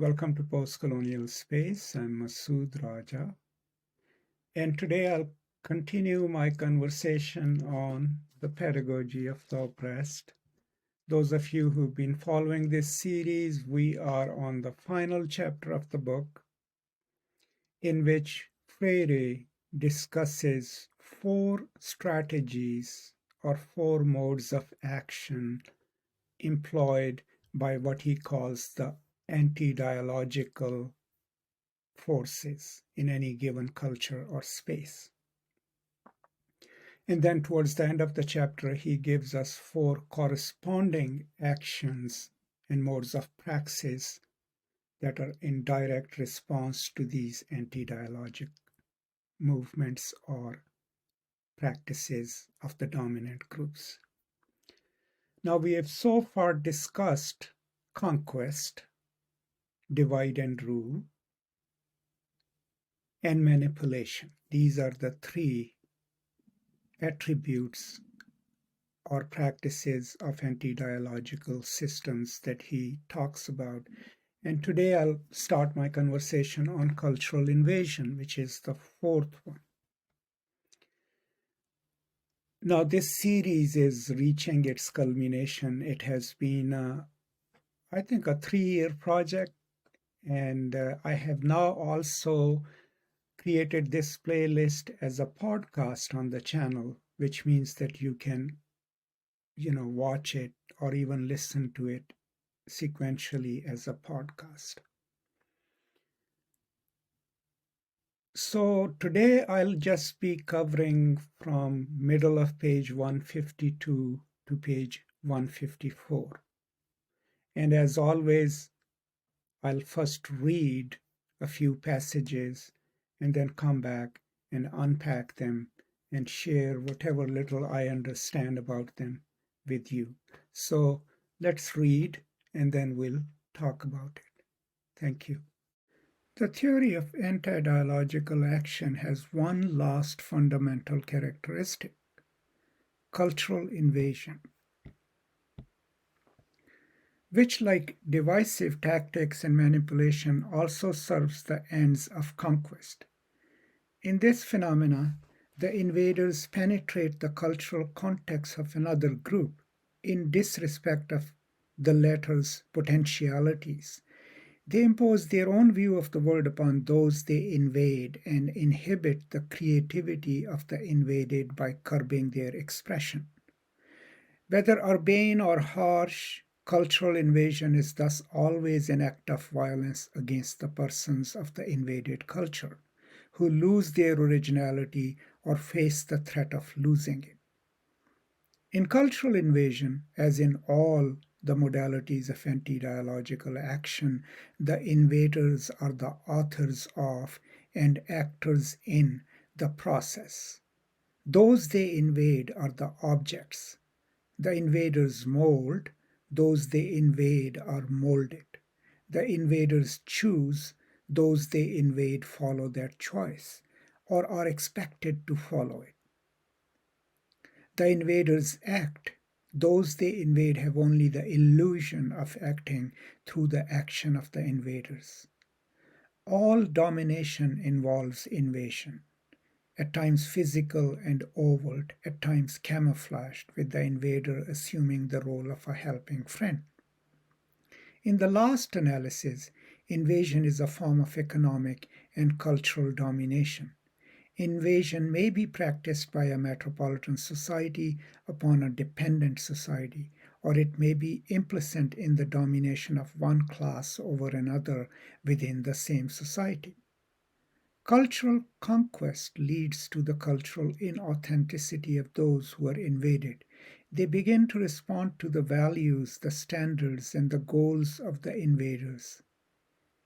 Welcome to Post-Colonial Space. I'm Masood Raja. And today I'll continue my conversation on the pedagogy of the oppressed. Those of you who've been following this series, we are on the final chapter of the book, in which Freire discusses 4 strategies or 4 modes of action employed by what he calls the anti-dialogical forces in any given culture or space. And then towards the end of the chapter, he gives us 4 corresponding actions and modes of praxis that are in direct response to these anti-dialogic movements or practices of the dominant groups. Now, we have so far discussed conquest, divide and rule, and manipulation. These are the 3 attributes or practices of anti-dialogical systems that he talks about. And today I'll start my conversation on cultural invasion, which is the 4th one. Now, this series is reaching its culmination. It has been, I think, a 3-year project. And I have now also created this playlist as a podcast on the channel, which means that you can, watch it or even listen to it sequentially as a podcast. So today I'll just be covering from middle of page 152 to page 154. And as always, I'll first read a few passages and then come back and unpack them and share whatever little I understand about them with you. So let's read and then we'll talk about it. Thank you. The theory of anti-dialogical action has one last fundamental characteristic: cultural invasion, which, like divisive tactics and manipulation, also serves the ends of conquest. In this phenomena, the invaders penetrate the cultural context of another group in disrespect of the latter's potentialities. They impose their own view of the world upon those they invade and inhibit the creativity of the invaded by curbing their expression. Whether urbane or harsh, cultural invasion is thus always an act of violence against the persons of the invaded culture, who lose their originality or face the threat of losing it. In cultural invasion, as in all the modalities of anti-dialogical action, the invaders are the authors of and actors in the process. Those they invade are the objects. The invaders mold, those they invade are molded. The invaders choose, those they invade follow their choice, or are expected to follow it. The invaders act, those they invade have only the illusion of acting through the action of the invaders. All domination involves invasion, at times physical and overt, at times camouflaged, with the invader assuming the role of a helping friend. In the last analysis, invasion is a form of economic and cultural domination. Invasion may be practiced by a metropolitan society upon a dependent society, or it may be implicit in the domination of one class over another within the same society. Cultural conquest leads to the cultural inauthenticity of those who are invaded. They begin to respond to the values, the standards, and the goals of the invaders.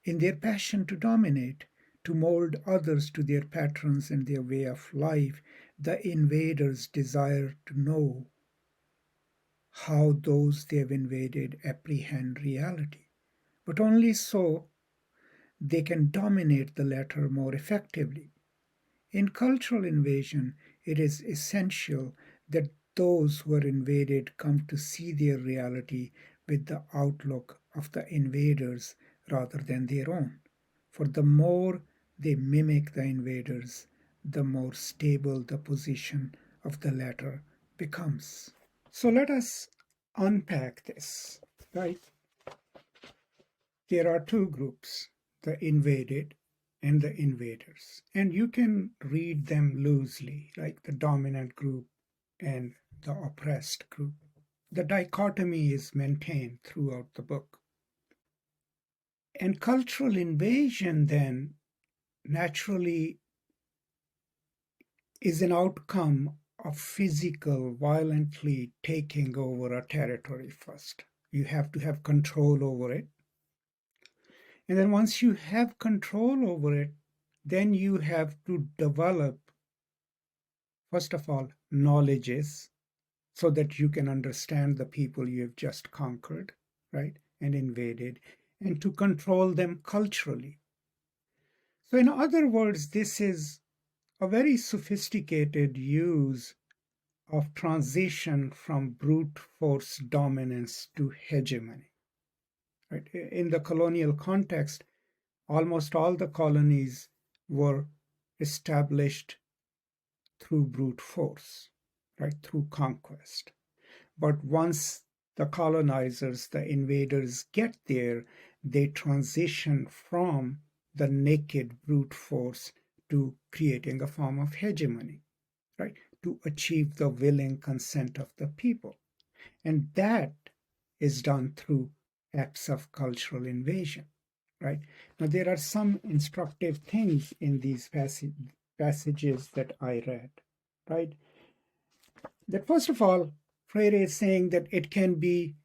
In their passion to dominate, to mold others to their patterns and their way of life, the invaders desire to know how those they have invaded apprehend reality. But only so they can dominate the latter more effectively. In cultural invasion, it is essential that those who are invaded come to see their reality with the outlook of the invaders rather than their own. For the more they mimic the invaders, the more stable the position of the latter becomes. So let us unpack this, right? There are two groups, the invaded and the invaders. And you can read them loosely, like the dominant group and the oppressed group. The dichotomy is maintained throughout the book. And cultural invasion then naturally is an outcome of physical violently taking over a territory first. You have to have control over it. And then once you have control over it, then you have to develop, first of all, knowledges so that you can understand the people you have just conquered, right, and invaded, and to control them culturally. So, in other words, this is a very sophisticated use of transition from brute force dominance to hegemony. Right? In the colonial context, almost all the colonies were established through brute force, right, through conquest. But once the colonizers, the invaders get there, they transition from the naked brute force to creating a form of hegemony, right, to achieve the willing consent of the people. And that is done through acts of cultural invasion, right? Now, there are some instructive things in these passages that I read, right? That first of all, Freire is saying that it can be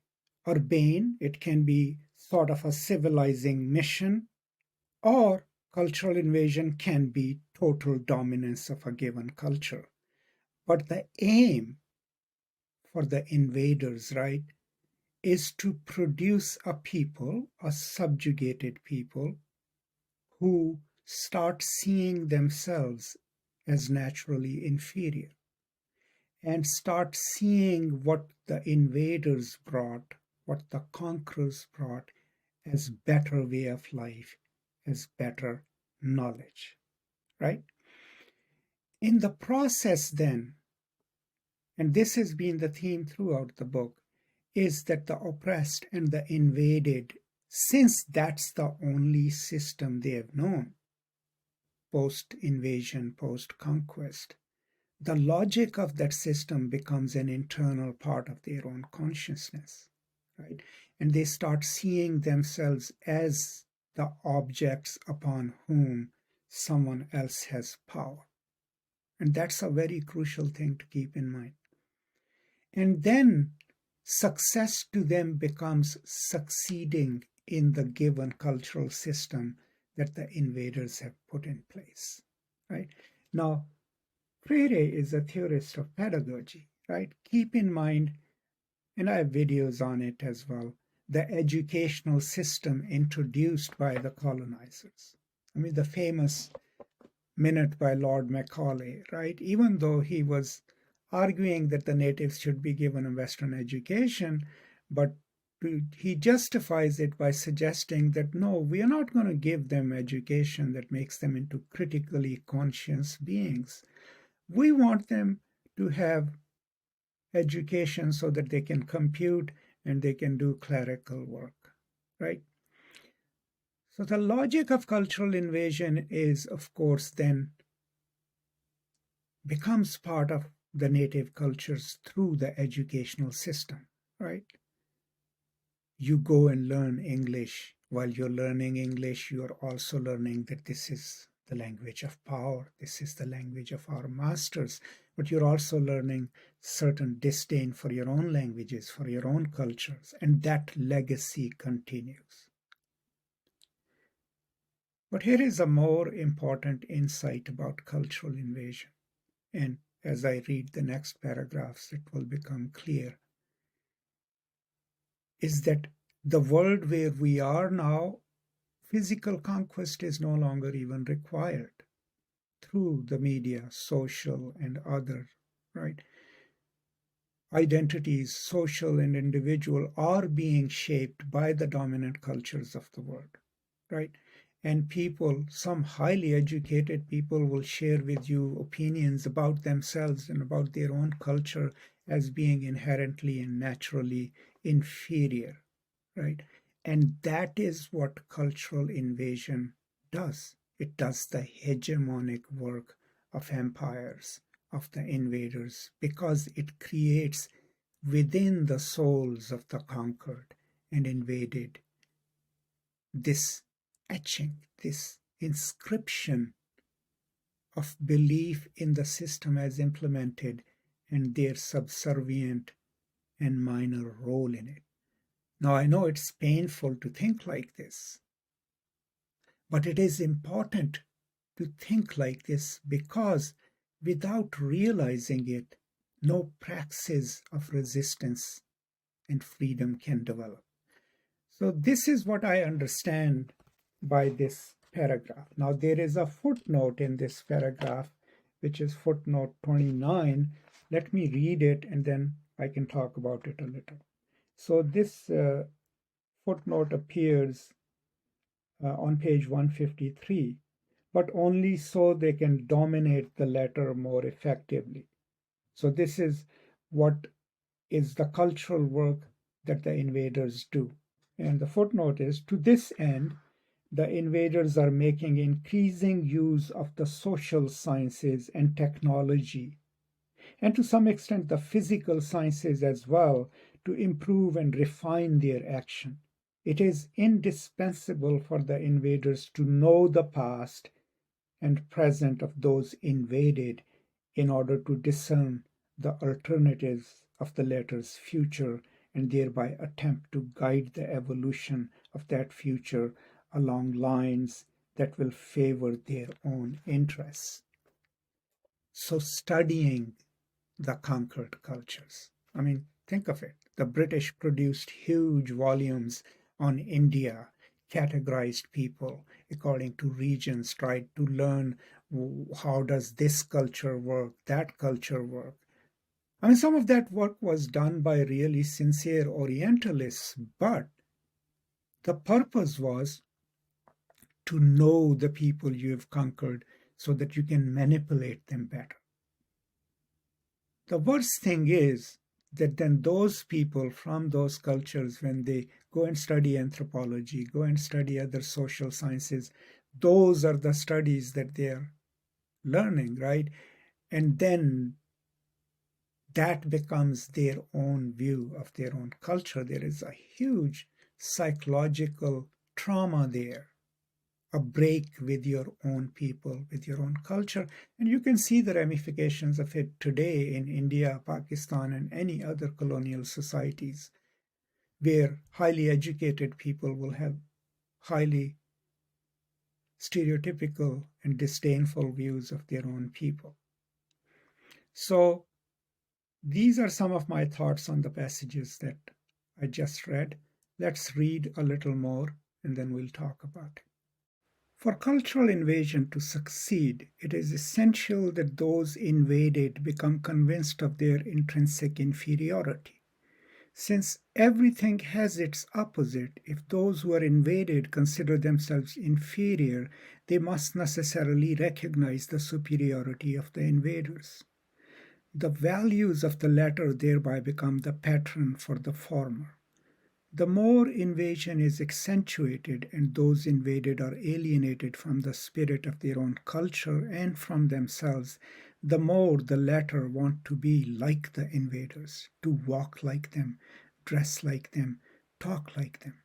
urbane, it can be sort of a civilizing mission, or cultural invasion can be total dominance of a given culture. But the aim for the invaders, right, is to produce a people, a subjugated people, who start seeing themselves as naturally inferior and start seeing what the invaders brought, what the conquerors brought as better way of life, as better knowledge, right? In the process then, and this has been the theme throughout the book, is that the oppressed and the invaded, since that's the only system they have known, post-invasion, post-conquest, the logic of that system becomes an internal part of their own consciousness, right? And they start seeing themselves as the objects upon whom someone else has power. And that's a very crucial thing to keep in mind. And then success to them becomes succeeding in the given cultural system that the invaders have put in place, right? Now, Freire is a theorist of pedagogy, right? Keep in mind, and I have videos on it as well, the educational system introduced by the colonizers. I mean, the famous minute by Lord Macaulay, right? Even though he was arguing that the natives should be given a Western education, but he justifies it by suggesting that no, we are not going to give them education that makes them into critically conscious beings. We want them to have education so that they can compute and they can do clerical work, right? So the logic of cultural invasion is, of course, then becomes part of the native cultures through the educational system, right? You go and learn English. While you're learning English, you're also learning that this is the language of power. This is the language of our masters. But you're also learning certain disdain for your own languages, for your own cultures. And that legacy continues. But here is a more important insight about cultural invasion. And as I read the next paragraphs, it will become clear, is that the world where we are now, physical conquest is no longer even required through the media, social and other, right? Identities, social and individual, are being shaped by the dominant cultures of the world. right? And people, some highly educated people, will share with you opinions about themselves and about their own culture as being inherently and naturally inferior, right? And that is what cultural invasion does. It does the hegemonic work of empires, of the invaders, because it creates within the souls of the conquered and invaded this etching, this inscription of belief in the system as implemented and their subservient and minor role in it. Now, I know it's painful to think like this, but it is important to think like this because without realizing it, no praxis of resistance and freedom can develop. So, this is what I understand by this paragraph. Now, there is a footnote in this paragraph, which is footnote 29. Let me read it and then I can talk about it a little. So, this footnote appears on page 153, but only so they can dominate the letter more effectively. So, this is what is the cultural work that the invaders do. And the footnote is, to this end, the invaders are making increasing use of the social sciences and technology, and to some extent the physical sciences as well, to improve and refine their action. It is indispensable for the invaders to know the past and present of those invaded in order to discern the alternatives of the latter's future and thereby attempt to guide the evolution of that future along lines that will favor their own interests. So, studying the conquered cultures. I mean, think of it. The British produced huge volumes on India, categorized people according to regions, tried to learn how does this culture work, that culture work. I mean, some of that work was done by really sincere Orientalists, but the purpose was to know the people you have conquered so that you can manipulate them better. The worst thing is that then those people from those cultures, when they go and study anthropology, go and study other social sciences, those are the studies that they are learning, right? And then that becomes their own view of their own culture. There is a huge psychological trauma there, a break with your own people, with your own culture. And you can see the ramifications of it today in India, Pakistan, and any other colonial societies where highly educated people will have highly stereotypical and disdainful views of their own people. So these are some of my thoughts on the passages that I just read. Let's read a little more and then we'll talk about it. For cultural invasion to succeed, it is essential that those invaded become convinced of their intrinsic inferiority. Since everything has its opposite, if those who are invaded consider themselves inferior, they must necessarily recognize the superiority of the invaders. The values of the latter thereby become the pattern for the former. The more invasion is accentuated and those invaded are alienated from the spirit of their own culture and from themselves, the more the latter want to be like the invaders, to walk like them, dress like them, talk like them.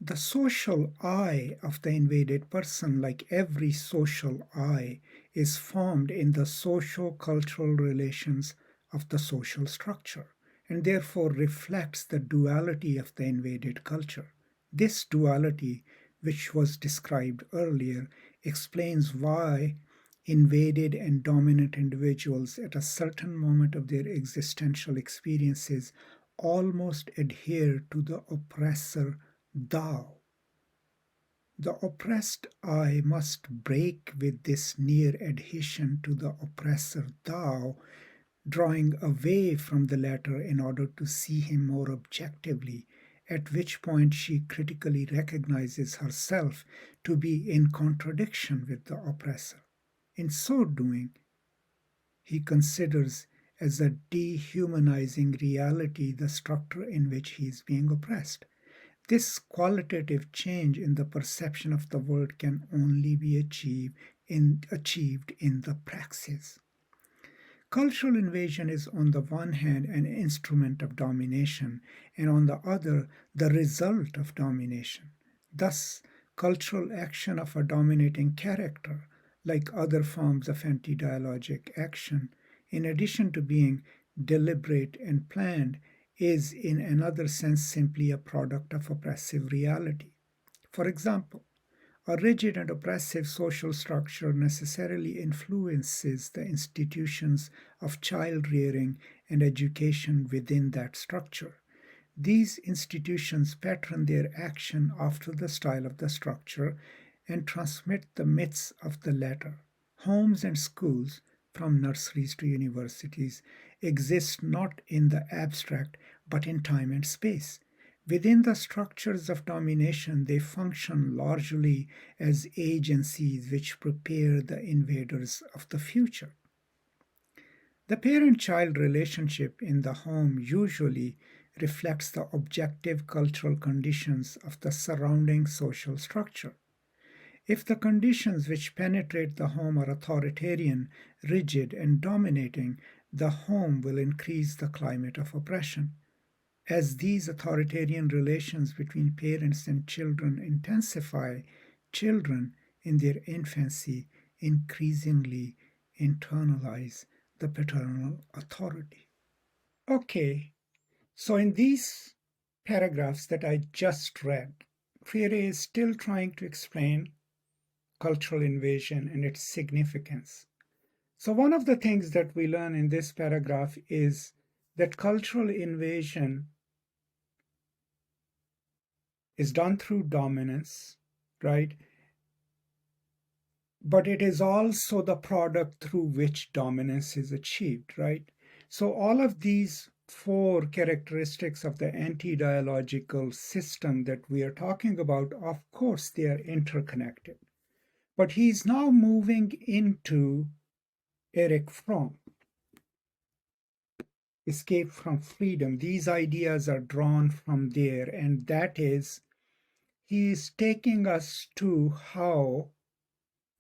The social I of the invaded person, like every social I, is formed in the socio-cultural relations of the social structure, and therefore reflects the duality of the invaded culture. This duality, which was described earlier, explains why invaded and dominant individuals at a certain moment of their existential experiences almost adhere to the oppressor thou. The oppressed I must break with this near adhesion to the oppressor thou, drawing away from the latter in order to see him more objectively at which point she critically recognizes herself to be in contradiction with the oppressor. In so doing, he considers as a dehumanizing reality the structure in which he is being oppressed. This qualitative change in the perception of the world can only be achieved in the praxis. Cultural invasion is, on the one hand, an instrument of domination, and on the other, the result of domination. Thus, cultural action of a dominating character, like other forms of anti dialogic action, in addition to being deliberate and planned, is in another sense simply a product of oppressive reality. For example, a rigid and oppressive social structure necessarily influences the institutions of child rearing and education within that structure. These institutions pattern their action after the style of the structure and transmit the myths of the latter. Homes and schools, from nurseries to universities, exist not in the abstract but in time and space. Within the structures of domination, they function largely as agencies which prepare the invaders of the future. The parent child relationship in the home usually reflects the objective cultural conditions of the surrounding social structure. If the conditions which penetrate the home are authoritarian, rigid, and dominating, the home will increase the climate of oppression. As these authoritarian relations between parents and children intensify, children in their infancy increasingly internalize the paternal authority. Okay, so in these paragraphs that I just read, Freire is still trying to explain cultural invasion and its significance. So, one of the things that we learn in this paragraph is that cultural invasion is done through dominance, right? But it is also the product through which dominance is achieved, right? So, all of these four characteristics of the anti dialogical system that we are talking about, of course, they are interconnected. But he's now moving into Erich Fromm, escape from freedom. These ideas are drawn from there, and that is, he is taking us to how,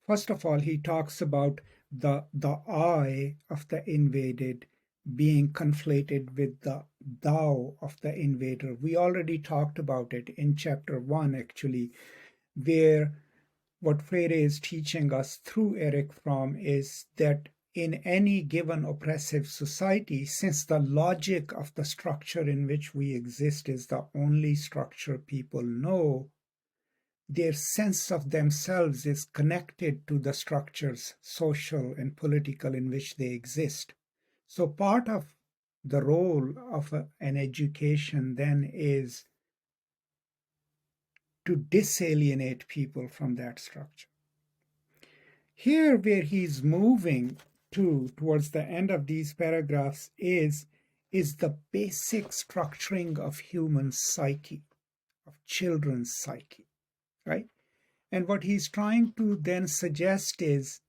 first of all, he talks about the I of the invaded being conflated with the thou of the invader. We already talked about it in chapter 1, actually, where what Freire is teaching us through Erich Fromm is that in any given oppressive society, since the logic of the structure in which we exist is the only structure people know, their sense of themselves is connected to the structures, social and political, in which they exist. So part of the role of an education then is to disalienate people from that structure. Here, where he's moving towards the end of these paragraphs is the basic structuring of human psyche, of children's psyche, right? And what he's trying to then suggest is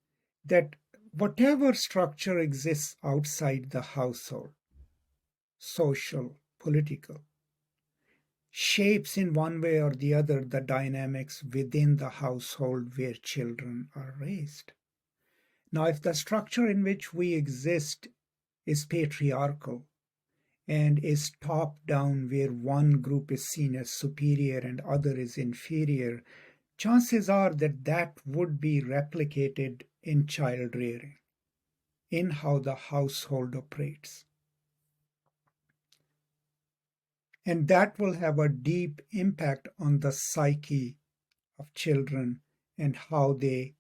that whatever structure exists outside the household, social, political, shapes in one way or the other the dynamics within the household where children are raised. Now, if the structure in which we exist is patriarchal and is top down, where one group is seen as superior and other is inferior, chances are that that would be replicated in child rearing, in how the household operates. And that will have a deep impact on the psyche of children and how they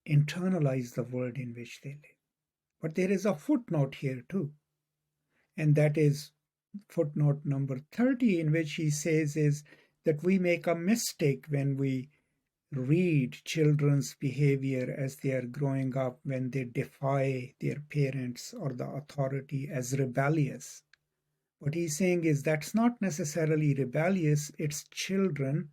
internalize the world in which they live. But there is a footnote here too, and that is footnote number 30, in which he says is that we make a mistake when we read children's behavior as they are growing up, when they defy their parents or the authority, as rebellious. What he's saying is that's not necessarily rebellious, it's children,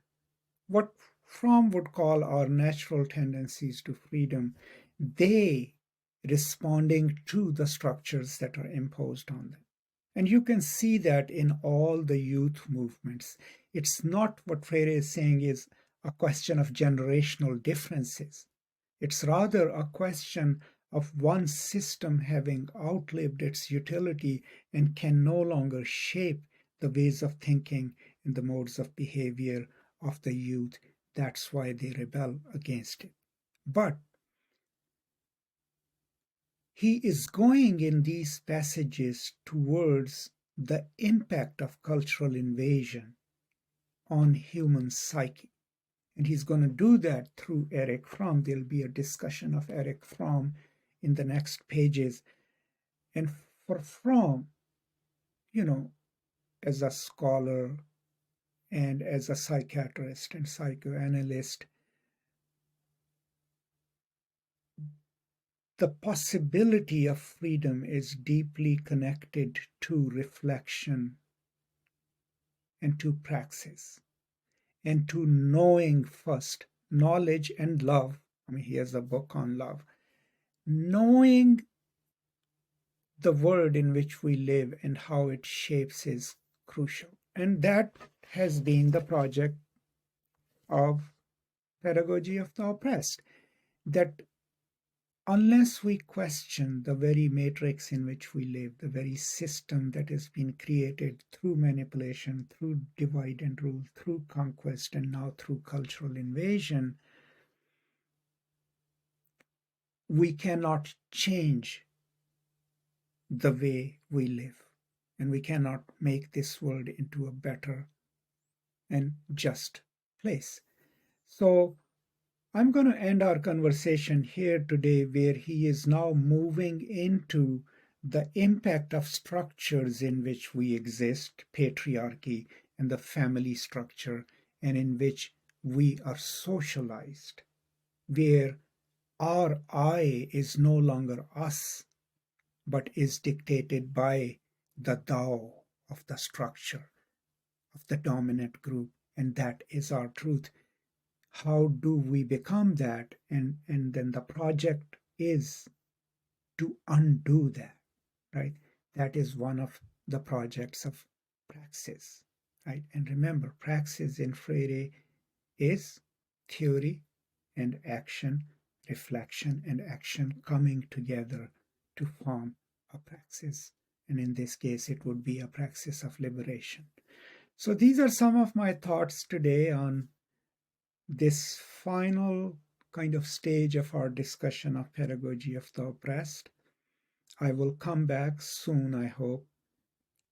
what Fromm would call our natural tendencies to freedom, they responding to the structures that are imposed on them. And you can see that in all the youth movements. It's not what Freire is saying is a question of generational differences. It's rather a question of one system having outlived its utility and can no longer shape the ways of thinking and the modes of behavior of the youth. That's why they rebel against it. But he is going in these passages towards the impact of cultural invasion on human psyche. And he's going to do that through Erich Fromm. There'll be a discussion of Erich Fromm in the next pages. And for Fromm, as a scholar and as a psychiatrist and psychoanalyst, the possibility of freedom is deeply connected to reflection and to praxis and to knowing first, knowledge and love. He has a book on love. Knowing the world in which we live and how it shapes is crucial. And that has been the project of Pedagogy of the Oppressed, that unless we question the very matrix in which we live, the very system that has been created through manipulation, through divide and rule, through conquest, and now through cultural invasion, we cannot change the way we live. And we cannot make this world into a better and just place. So I'm going to end our conversation here today, where he is now moving into the impact of structures in which we exist, patriarchy and the family structure, and in which we are socialized, where our I is no longer us, but is dictated by the Tao of the structure, of the dominant group, and that is our truth. How do we become that? And then the project is to undo that, right? That is one of the projects of praxis, right? And remember, praxis in Freire is theory and action, reflection and action coming together to form a praxis. And in this case, it would be a praxis of liberation. So these are some of my thoughts today on this final kind of stage of our discussion of Pedagogy of the Oppressed. I will come back soon, I hope,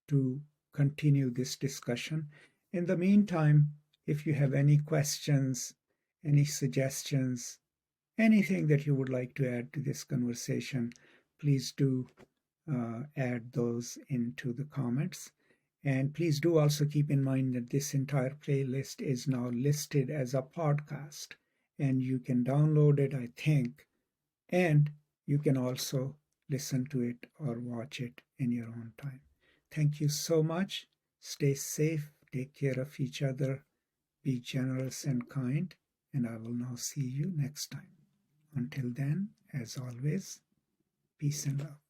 to continue this discussion. In the meantime, if you have any questions, any suggestions, anything that you would like to add to this conversation, please do add those into the comments. And please do also keep in mind that this entire playlist is now listed as a podcast, and you can download it, I think, and you can also listen to it or watch it in your own time. Thank you so much. Stay safe, take care of each other, be generous and kind, and I will now see you next time. Until then, as always, peace and love.